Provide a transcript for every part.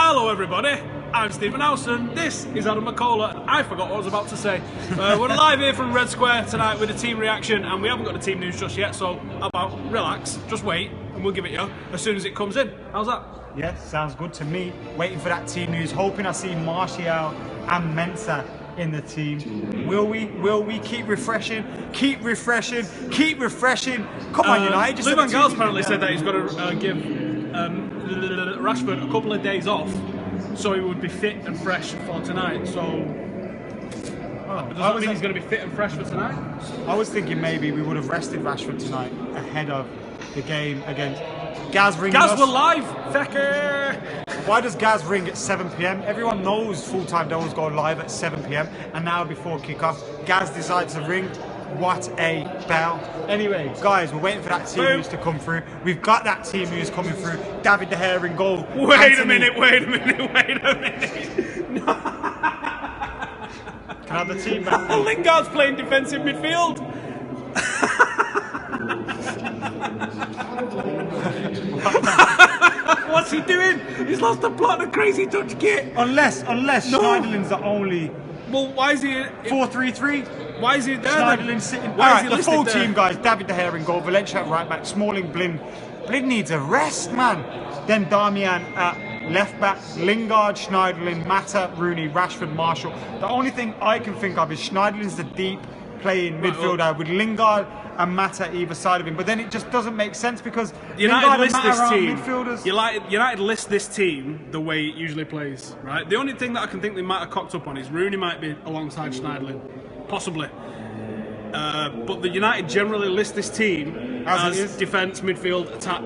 Hello everybody, I'm Stephen Howson, this is Adam McCullough. I forgot what I was about to say. We're live here from Red Square tonight with a team reaction, and we haven't got the team news just yet, so how about relax, just wait, and we'll give it you as soon as it comes in. How's that? Yeah, sounds good to me. Waiting for that team news, hoping I see Martial and Mensah in the team. Will we keep refreshing? Keep refreshing? Keep refreshing? Come on, United. Just Van Gaal apparently said that he's got to give Rashford a couple of days off so he would be fit and fresh for tonight. So does that mean he's going to be fit and fresh for tonight? I was thinking maybe we would have rested Rashford tonight ahead of the game against Gaz ringing us. Gaz, we're live! Fecker! Why does Gaz ring at 7 PM? Everyone knows Full-Time Devils go live at 7 PM, and now before kick-off, Gaz decides to ring. What a bell. Anyway, guys, we're waiting for that team news to come through. We've got that team news coming through. David De Gea in goal. Wait a minute. Can I have the team back? Lingard's playing defensive midfield. What's he doing? He's lost the plot of crazy touch kit. Unless Schneiderlin's the only. Well, why is he 4-3-3? Why is he there? Schneiderlin sitting. Why is he the full there? team, guys. David De Gea in goal. Valencia at right back. Smalling, Blind. Blind needs a rest, man. Then Damian at left back. Lingard, Schneiderlin, Mata, Rooney, Rashford, Martial. The only thing I can think of is Schneiderlin's the deep playing midfielder with Lingard and Mata either side of him, but then it just doesn't make sense because United list this team. Midfielders. United list this team the way it usually plays, right? The only thing that I can think they might have cocked up on is Rooney might be alongside Schneiderlin, possibly. But the United generally list this team as defence, midfield, attack.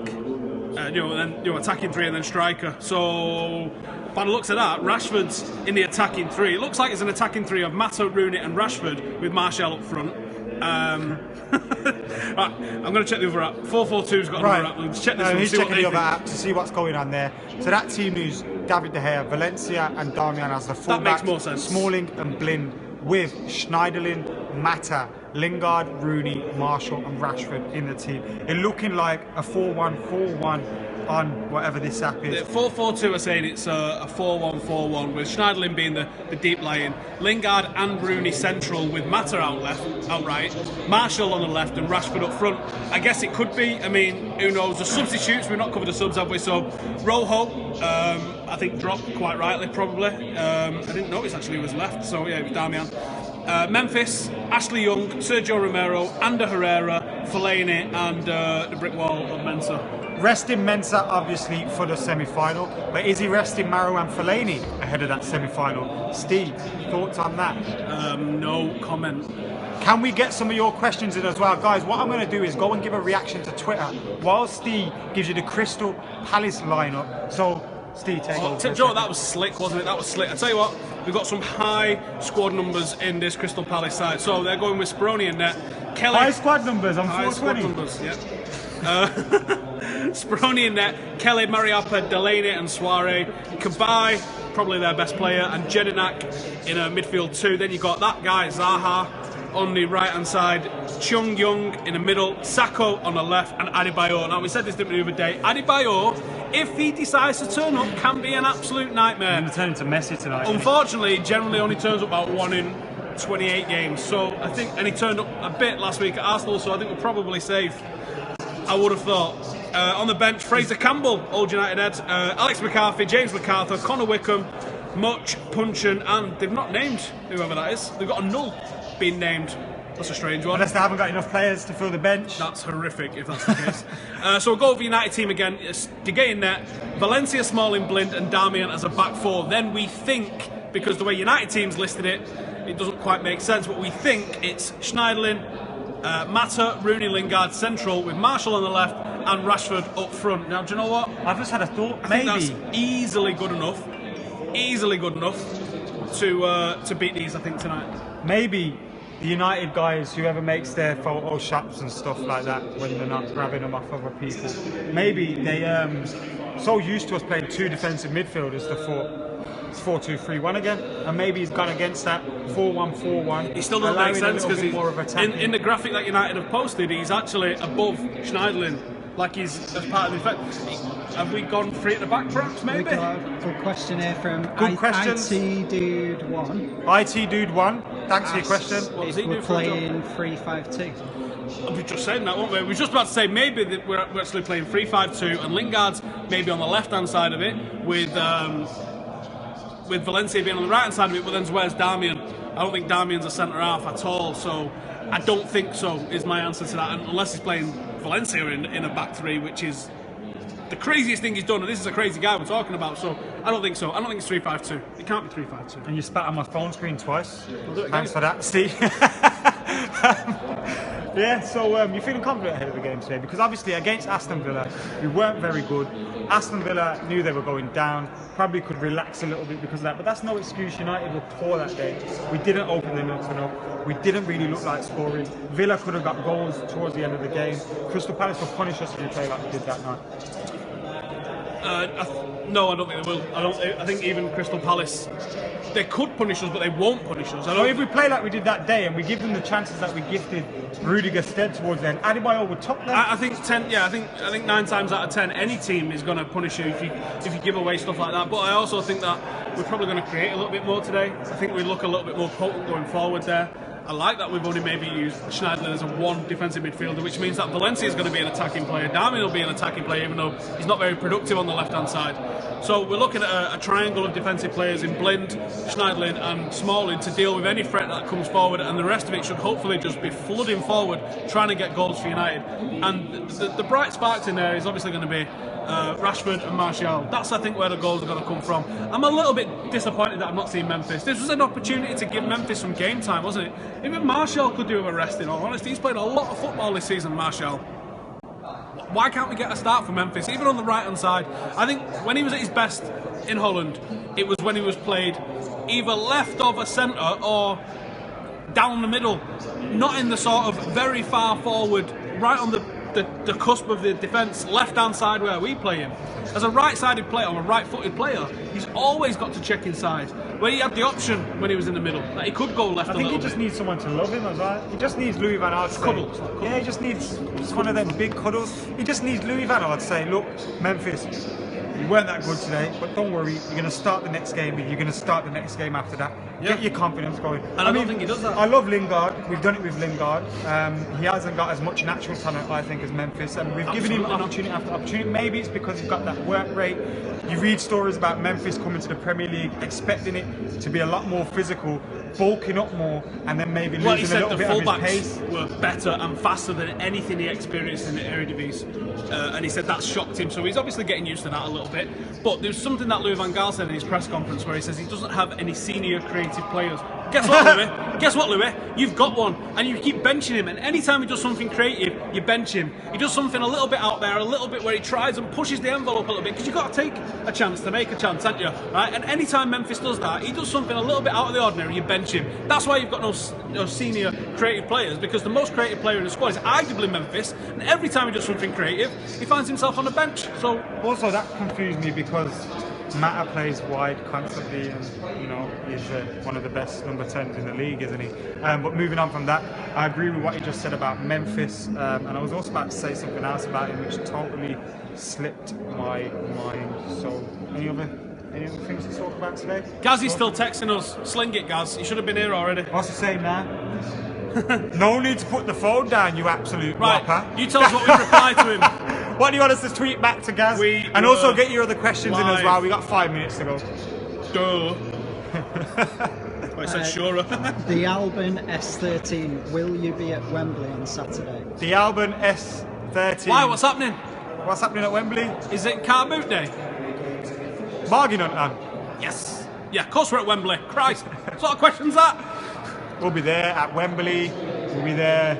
Attacking three and then striker. So by the looks of that, Rashford's in the attacking three. It looks like it's an attacking three of Mata, Rooney and Rashford with Martial up front. Right, I'm going to check the other app. 442's got another app. Let's check this one. He's checking the other app to see what's going on there. So that team news, David De Gea, Valencia and Damian as the fullback. That makes more sense. Smalling and Blind with Schneiderlin, Mata, Lingard, Rooney, Martial and Rashford in the team. It's looking like a 4-1-4-1 on whatever this app is. 442 are saying it's a 4-1-4-1 with Schneiderlin being the deep lying, Lingard and Rooney central with Mata out right, Martial on the left and Rashford up front. I guess it could be, I mean, who knows, the substitutes, we've not covered the subs, have we? So Rojo, I think dropped quite rightly probably. I didn't notice actually he was left, so yeah, it was Damian. Memphis, Ashley Young, Sergio Romero, Ander Herrera, Fellaini and the brick wall of Mensah. Resting Mensah obviously for the semi-final, but is he resting Maro and Fellaini ahead of that semi-final? Steve, thoughts on that? No comment. Can we get some of your questions in as well? Guys, what I'm going to do is go and give a reaction to Twitter while Steve gives you the Crystal Palace lineup. So, Steve, take over. Joe, that was slick, wasn't it? That was slick. I tell you what, we've got some high squad numbers in this Crystal Palace side. So they're going with Speroni in net. Kelly. High squad numbers on 420. High squad numbers, yeah. Speroni in net, Kelly, Mariappa, Delaney and Suarez. Cabaye, probably their best player, and Jedinak in a midfield two. Then you got that guy, Zaha, on the right hand side, Chung Young in the middle, Sacco on the left, and Adebayor. Now we said this the other day, Adebayor, if he decides to turn up, can be an absolute nightmare. He's turning to Messi tonight. Unfortunately, he generally only turns up about 1 in 28 games. So I think, and he turned up a bit last week at Arsenal, so I think we're probably safe. I would have thought. On the bench, Fraser Campbell, Old United head, Alex McCarthy, James MacArthur, Connor Wickham, Much, Punchin, and they've not named whoever that is. They've got a null being named. That's a strange one. Unless they haven't got enough players to fill the bench. That's horrific if that's the case. So we'll go over the United team again. De Gea in net, Valencia, Smalling, Blind and Damian as a back four. Then we think, because the way United team's listed it, it doesn't quite make sense, but we think it's Schneiderlin, Mata, Rooney, Lingard central with Martial on the left and Rashford up front. Now, do you know what? I've just had a thought. I think that's easily good enough to beat these, I think, tonight. Maybe the United guys, whoever makes their photo shots and stuff like that when they're not grabbing them off other people, maybe they so used to us playing two defensive midfielders, the 4-2-3-1 again, and maybe he's gone against that 4-1-4-1. He still doesn't make sense because in the graphic that United have posted, he's actually above Schneiderlin like he's as part of the defence. Have we gone free at the back, perhaps? Maybe. We got a good question here from IT Dude 1. IT Dude 1, thanks for your question. What does he do We're for a job? playing 3-5-2. We were just saying that, weren't we? We were just about to say maybe that we're actually playing 3-5-2 and Lingard's maybe on the left-hand side of it with Valencia being on the right-hand side of it, but then where's Darmian? I don't think Darmian's a centre-half at all, so I don't think so is my answer to that, unless he's playing Valencia in a back three, which is the craziest thing he's done, and this is a crazy guy we're talking about, so I don't think so. I don't think it's 3-5-2. It can't be 3-5-2. And you spat on my phone screen twice. We'll do it Thanks for that, Steve. Yeah, so you're feeling confident ahead of the game today, because obviously against Aston Villa we weren't very good. Aston Villa knew they were going down, probably could relax a little bit because of that, but that's no excuse. United were poor that day. We didn't open them up enough. We didn't really look like scoring. Villa could have got goals towards the end of the game. Crystal Palace will punish us if we play like we did that night. No, I don't think they will. I think even Crystal Palace, they could punish us, but they won't punish us. So if we play like we did that day and we give them the chances that we gifted Rudiger stead towards them, Adebayor would top them. I think 10. Yeah, I think 9 times out of 10, any team is going to punish you if you give away stuff like that. But I also think that we're probably going to create a little bit more today. I think we look a little bit more potent going forward there. I like that we've only maybe used Schneiderlin as a one defensive midfielder, which means that Valencia is going to be an attacking player. Darmian will be an attacking player, even though he's not very productive on the left-hand side. So we're looking at a triangle of defensive players in Blind, Schneiderlin and Smalling to deal with any threat that comes forward, and the rest of it should hopefully just be flooding forward, trying to get goals for United. And the bright sparks in there is obviously going to be Rashford and Martial. That's, I think, where the goals are going to come from. I'm a little bit disappointed that I'm not seeing Memphis. This was an opportunity to give Memphis some game time, wasn't it? Even Martial could do with a rest, in all honesty. He's played a lot of football this season, Martial. Why can't we get a start for Memphis, even on the right-hand side? I think when he was at his best in Holland, it was when he was played either left of a centre or down the middle, not in the sort of very far forward, right on the cusp of the defence, left-hand side where we play him. As a right-sided player, or a right-footed player, he's always got to check inside. Where he had the option when he was in the middle, that he could go left a little bit. I think he just needs someone to love him as well. He just needs Louis Van Gaal to Cuddles. Yeah, he just needs just one of them big cuddles. He just needs Louis Van Gaal to say, look, Memphis, you weren't that good today, but don't worry, you're going to start the next game, and you're going to start the next game after that. Yeah. Get your confidence going. And I don't think he does that. I love Lingard. We've done it with Lingard. He hasn't got as much natural talent, I think, as Memphis, and we've given him opportunity after opportunity. Maybe it's because he's got that work rate. You read stories about Memphis coming to the Premier League, expecting it to be a lot more physical, bulking up more, and then maybe losing a little bit of his pace. Were better and faster than anything he experienced in the Eredivisie, and he said that shocked him. So he's obviously getting used to that a little bit. But there's something that Louis Van Gaal said in his press conference where he says he doesn't have any senior creative players. Guess what, Louis? Guess what, Louis? You've got one, and you keep benching him. And anytime he does something creative, you bench him. He does something a little bit out there, a little bit where he tries and pushes the envelope a little bit, because you've got to take a chance to make a chance, haven't you? Right? And anytime Memphis does that, he does something a little bit out of the ordinary, you bench him. That's why you've got no senior creative players, because the most creative player in the squad is arguably Memphis, and every time he does something creative, he finds himself on the bench. So also that confused me, because Mata plays wide constantly, and he's one of the best number 10s in the league, isn't he? But moving on from that, I agree with what you just said about Memphis, and I was also about to say something else about him which totally slipped my mind. So any other things to talk about today? Gazzy's still texting us. Sling it, Gaz. You should have been here already. What's he saying now? No need to put the phone down, you absolute whopper. You tell us what we reply to him. What do you want us to tweet back to Gaz? And also get your other questions in as well. We got 5 minutes to go. Duh. I said sure. The Alban S13, will you be at Wembley on Saturday? The Alban S13. Why? What's happening? What's happening at Wembley? Is it car boot day? Bargain hunter. Yes. Yeah, of course we're at Wembley. Christ. What sort of question's that? We'll be there at Wembley. We'll be there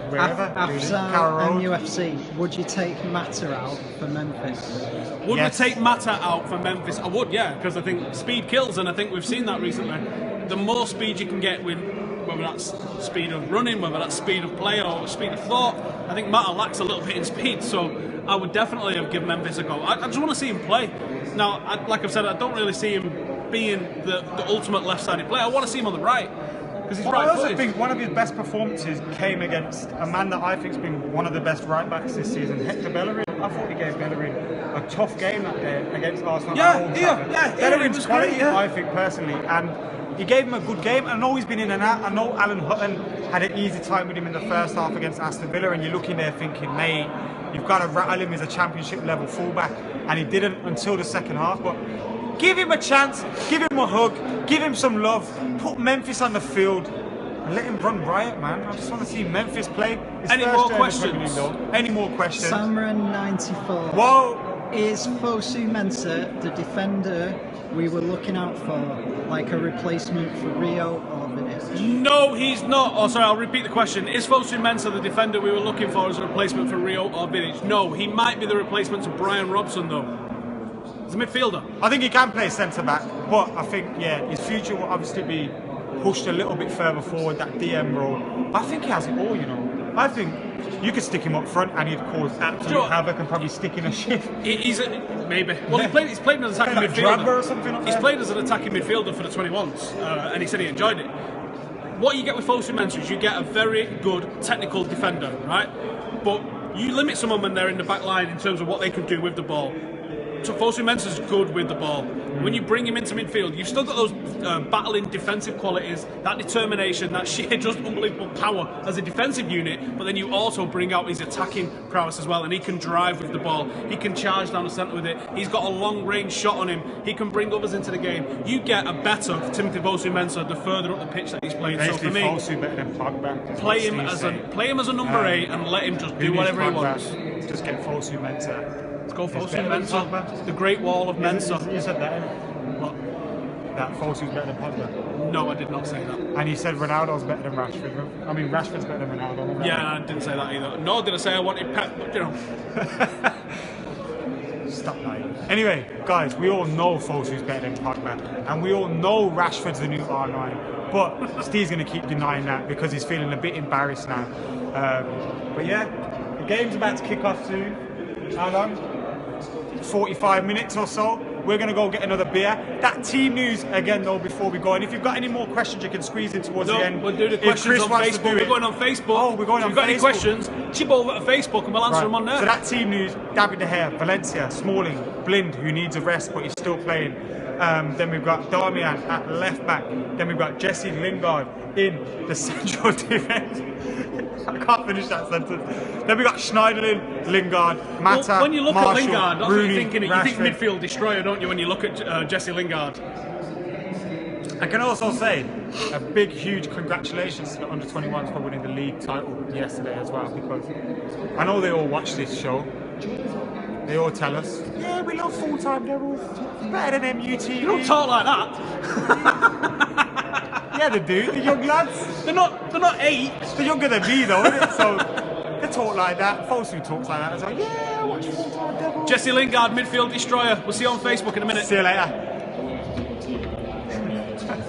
wherever. After MUFC, would you take Mata out for Memphis? Would we take Mata out for Memphis? I would, yeah, because I think speed kills, and I think we've seen that recently. The more speed you can get with, whether that's speed of running, whether that's speed of play or speed of thought, I think Mata lacks a little bit in speed, so I would definitely have given Memphis a go. I just want to see him play. Now, like I've said, I don't really see him being the ultimate left-sided player. I want to see him on the right. because he's Well, I also right-footed. think one of his best performances came against a man that I think's been one of the best right backs this season, Hector Bellerin. I thought he gave Bellerin a tough game that day against Arsenal at Old Trafford. Bellerin's quality, I think personally, and he gave him a good game. I know he's been in and out. I know Alan Hutton had an easy time with him in the first half against Aston Villa, and you're looking there thinking, mate, you've got to rattle him as a championship level fullback, and he didn't until the second half. But give him a chance, give him a hug, give him some love, put Memphis on the field, and let him run riot, man. I just want to see Memphis play. Any more questions? Any more questions? Samran94. Whoa! Is Fosu Mensah the defender we were looking out for, like a replacement for Rio or Vidic? No, he's not. Oh, sorry, I'll repeat the question. Is Fosu Mensah the defender we were looking for as a replacement for Rio or Vidic? No, he might be the replacement to Brian Robson, though. He's a midfielder. I think he can play centre-back, but I think, yeah, his future will obviously be pushed a little bit further forward, that DM role. But I think he has it all, you know. I think you could stick him up front and he'd cause absolute havoc and probably stick in a shift. Maybe. Well, he's played as an attacking midfielder. Or something He's played as an attacking midfielder for the 21s, and he said he enjoyed it. What you get with Fosu Mensah is you get a very good technical defender, right? But you limit someone when they're in the back line in terms of what they can do with the ball. So Fosu Mensah's good with the ball. When you bring him into midfield, you've still got those battling defensive qualities, that determination, that sheer just unbelievable power as a defensive unit, but then you also bring out his attacking prowess as well, and he can drive with the ball, he can charge down the centre with it, he's got a long range shot on him, he can bring others into the game. You get a better Timothy Fosu Mensah the further up the pitch that he's playing. Basically, so for me, Fosu better than Pogba. play him as a number 8 and let him just do whatever he wants. Just get Fosu Mensah. Let's go Fosu Mensah, the Great Wall of Mensah. You said that, What? that Fosu's better than Pogba. No, I did not say that. And you said Ronaldo's better than Rashford. I mean, Rashford's better than Ronaldo. Yeah, I didn't say that either. Nor did I say I wanted Pep, but you know. Stop lying. Anyway, guys, we all know Fosu's better than Pogba, and we all know Rashford's the new R9. But Steve's going to keep denying that because he's feeling a bit embarrassed now. But yeah, the game's about to kick off soon. How long? 45 minutes or so. We're going to go get another beer. That team news again though before we go. And if you've got any more questions, you can squeeze in towards the end. We'll do the questions on Facebook. We're going on Facebook. Oh, we're going on Facebook. If you've got any questions, chip over to Facebook and we'll answer them on there. So that team news: David De Gea, Valencia, Smalling, Blind, who needs a rest but he's still playing. Then we've got Darmian at left back. Then we've got Jesse Lingard in the central defence. I can't finish that sentence. Then we got Schneiderlin, Lingard, Mata, well, when you look Marshall, at Lingard, that's Rooney, what you're thinking. You think Rashford. midfield destroyer, don't you? When you look at Jesse Lingard. I can also say a big, huge congratulations to the under-21s for winning the league title yesterday as well, because I know they all watch this show. They all tell us, yeah, we love full-time Devils. Better than MUTV. You don't talk like that. Yeah, they do. The young lads. They're not 8. They're younger than me though, isn't it? So they talk like that. Fosu talks like that as well. Yeah, watch full-time Devils. Jesse Lingard, midfield destroyer. We'll see you on Facebook in a minute. See you later.